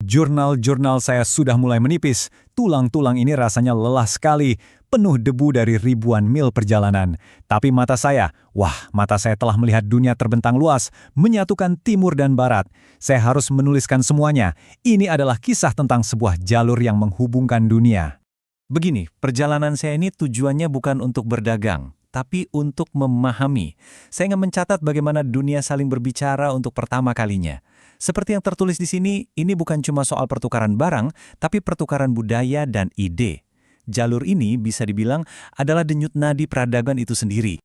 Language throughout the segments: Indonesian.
Jurnal-jurnal saya sudah mulai menipis. Tulang-tulang ini rasanya lelah sekali, penuh debu dari ribuan mil perjalanan. Tapi mata saya telah melihat dunia terbentang luas, menyatukan timur dan barat. Saya harus menuliskan semuanya. Ini adalah kisah tentang sebuah jalur yang menghubungkan dunia. Begini, perjalanan saya ini tujuannya bukan untuk berdagang, tapi untuk memahami. Saya ingin mencatat bagaimana dunia saling berbicara untuk pertama kalinya. Seperti yang tertulis di sini, ini bukan cuma soal pertukaran barang, tapi pertukaran budaya dan ide. Jalur ini bisa dibilang adalah denyut nadi peradaban itu sendiri.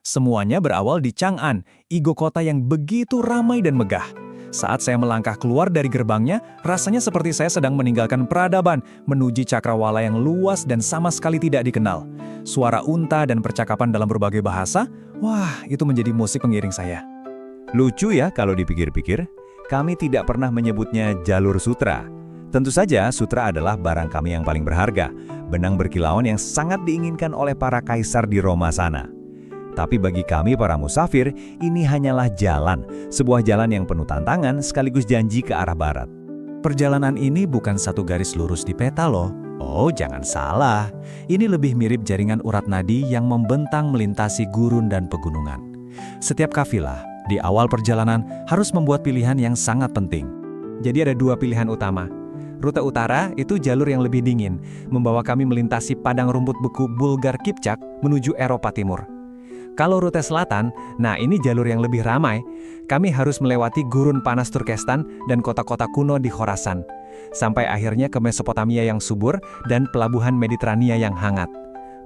Semuanya berawal di Chang'an, ibu kota yang begitu ramai dan megah. Saat saya melangkah keluar dari gerbangnya, rasanya seperti saya sedang meninggalkan peradaban, menuju cakrawala yang luas dan sama sekali tidak dikenal. Suara unta dan percakapan dalam berbagai bahasa, itu menjadi musik pengiring saya. Lucu ya kalau dipikir-pikir, kami tidak pernah menyebutnya jalur sutra. Tentu saja sutra adalah barang kami yang paling berharga, benang berkilauan yang sangat diinginkan oleh para kaisar di Roma sana. Tapi bagi kami para musafir, ini hanyalah jalan, sebuah jalan yang penuh tantangan sekaligus janji ke arah barat. Perjalanan ini bukan satu garis lurus di peta loh. Oh, jangan salah. Ini lebih mirip jaringan urat nadi yang membentang melintasi gurun dan pegunungan. Setiap kafilah, di awal perjalanan harus membuat pilihan yang sangat penting. Jadi ada dua pilihan utama. Rute utara itu jalur yang lebih dingin, membawa kami melintasi padang rumput beku Bulgar Kipchak menuju Eropa Timur. Kalau rute selatan, ini jalur yang lebih ramai. Kami harus melewati gurun panas Turkestan dan kota-kota kuno di Khorasan, sampai akhirnya ke Mesopotamia yang subur dan pelabuhan Mediterania yang hangat.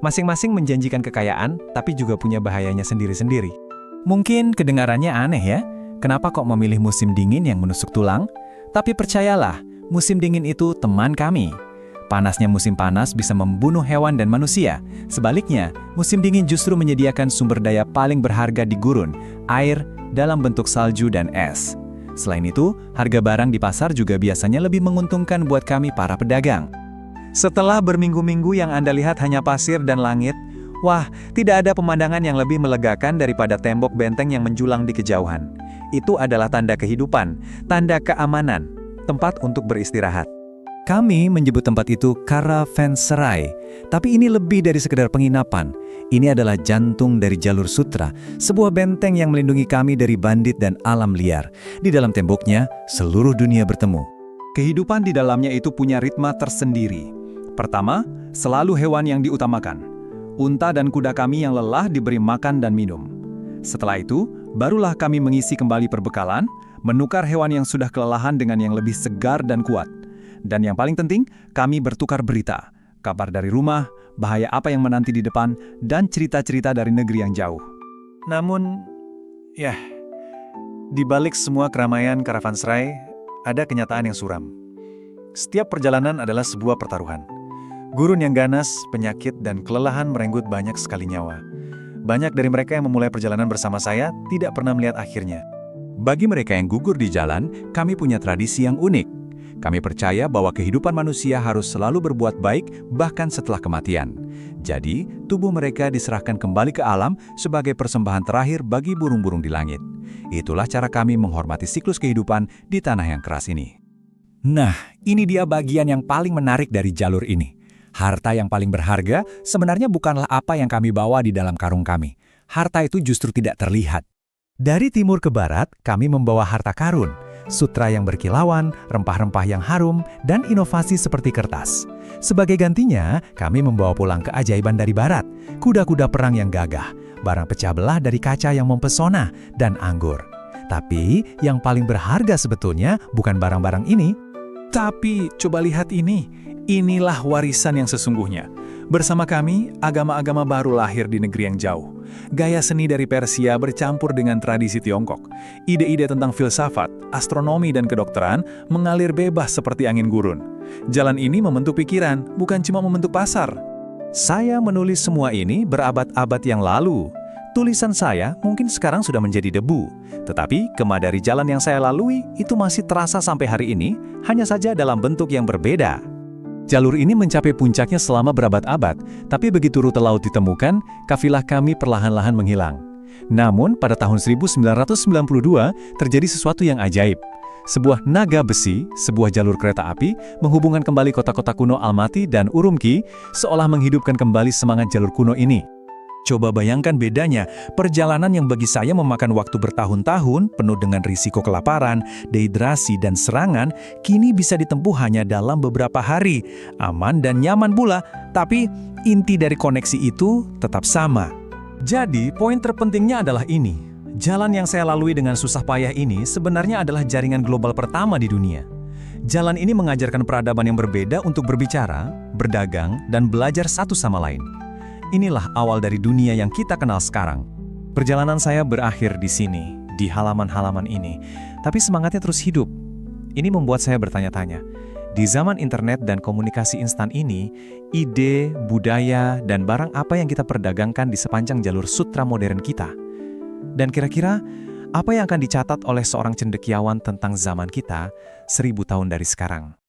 Masing-masing menjanjikan kekayaan, tapi juga punya bahayanya sendiri-sendiri. Mungkin kedengarannya aneh ya, kenapa kok memilih musim dingin yang menusuk tulang? Tapi percayalah, musim dingin itu teman kami. Panasnya musim panas bisa membunuh hewan dan manusia. Sebaliknya, musim dingin justru menyediakan sumber daya paling berharga di gurun, air dalam bentuk salju dan es. Selain itu, harga barang di pasar juga biasanya lebih menguntungkan buat kami para pedagang. Setelah berminggu-minggu yang Anda lihat hanya pasir dan langit, tidak ada pemandangan yang lebih melegakan daripada tembok benteng yang menjulang di kejauhan. Itu adalah tanda kehidupan, tanda keamanan, tempat untuk beristirahat. Kami menyebut tempat itu Caravanserai, tapi ini lebih dari sekedar penginapan. Ini adalah jantung dari jalur sutra, sebuah benteng yang melindungi kami dari bandit dan alam liar. Di dalam temboknya, seluruh dunia bertemu. Kehidupan di dalamnya itu punya ritme tersendiri. Pertama, selalu hewan yang diutamakan. Unta dan kuda kami yang lelah diberi makan dan minum. Setelah itu, barulah kami mengisi kembali perbekalan, menukar hewan yang sudah kelelahan dengan yang lebih segar dan kuat. Dan yang paling penting, kami bertukar berita, kabar dari rumah, bahaya apa yang menanti di depan, dan cerita-cerita dari negeri yang jauh. Namun, di balik semua keramaian Caravanserai, ada kenyataan yang suram. Setiap perjalanan adalah sebuah pertaruhan. Gurun yang ganas, penyakit, dan kelelahan merenggut banyak sekali nyawa. Banyak dari mereka yang memulai perjalanan bersama saya tidak pernah melihat akhirnya. Bagi mereka yang gugur di jalan, kami punya tradisi yang unik. Kami percaya bahwa kehidupan manusia harus selalu berbuat baik bahkan setelah kematian. Jadi, tubuh mereka diserahkan kembali ke alam sebagai persembahan terakhir bagi burung-burung di langit. Itulah cara kami menghormati siklus kehidupan di tanah yang keras ini. Nah, ini dia bagian yang paling menarik dari jalur ini. Harta yang paling berharga sebenarnya bukanlah apa yang kami bawa di dalam karung kami. Harta itu justru tidak terlihat. Dari timur ke barat, kami membawa harta karun. Sutra yang berkilauan, rempah-rempah yang harum, dan inovasi seperti kertas. Sebagai gantinya, kami membawa pulang keajaiban dari barat, kuda-kuda perang yang gagah, barang pecah belah dari kaca yang mempesona, dan anggur. Tapi, yang paling berharga sebetulnya bukan barang-barang ini. Tapi, coba lihat ini. Inilah warisan yang sesungguhnya. Bersama kami, agama-agama baru lahir di negeri yang jauh. Gaya seni dari Persia bercampur dengan tradisi Tiongkok. Ide-ide tentang filsafat, astronomi, dan kedokteran mengalir bebas seperti angin gurun. Jalan ini membentuk pikiran, bukan cuma membentuk pasar. Saya menulis semua ini berabad-abad yang lalu. Tulisan saya mungkin sekarang sudah menjadi debu. Tetapi kemah dari jalan yang saya lalui itu masih terasa sampai hari ini, hanya saja dalam bentuk yang berbeda. Jalur ini mencapai puncaknya selama berabad-abad, tapi begitu rute laut ditemukan, kafilah kami perlahan-lahan menghilang. Namun, pada tahun 1992 terjadi sesuatu yang ajaib. Sebuah naga besi, sebuah jalur kereta api, menghubungkan kembali kota-kota kuno Almaty dan Urumqi, seolah menghidupkan kembali semangat jalur kuno ini. Coba bayangkan bedanya, perjalanan yang bagi saya memakan waktu bertahun-tahun, penuh dengan risiko kelaparan, dehidrasi, dan serangan, kini bisa ditempuh hanya dalam beberapa hari. Aman dan nyaman pula, tapi inti dari koneksi itu tetap sama. Jadi, poin terpentingnya adalah ini. Jalan yang saya lalui dengan susah payah ini sebenarnya adalah jaringan global pertama di dunia. Jalan ini mengajarkan peradaban yang berbeda untuk berbicara, berdagang, dan belajar satu sama lain. Inilah awal dari dunia yang kita kenal sekarang. Perjalanan saya berakhir di sini, di halaman-halaman ini. Tapi semangatnya terus hidup. Ini membuat saya bertanya-tanya. Di zaman internet dan komunikasi instan ini, ide, budaya, dan barang apa yang kita perdagangkan di sepanjang jalur sutra modern kita? Dan kira-kira, apa yang akan dicatat oleh seorang cendekiawan tentang zaman kita 1000 tahun dari sekarang?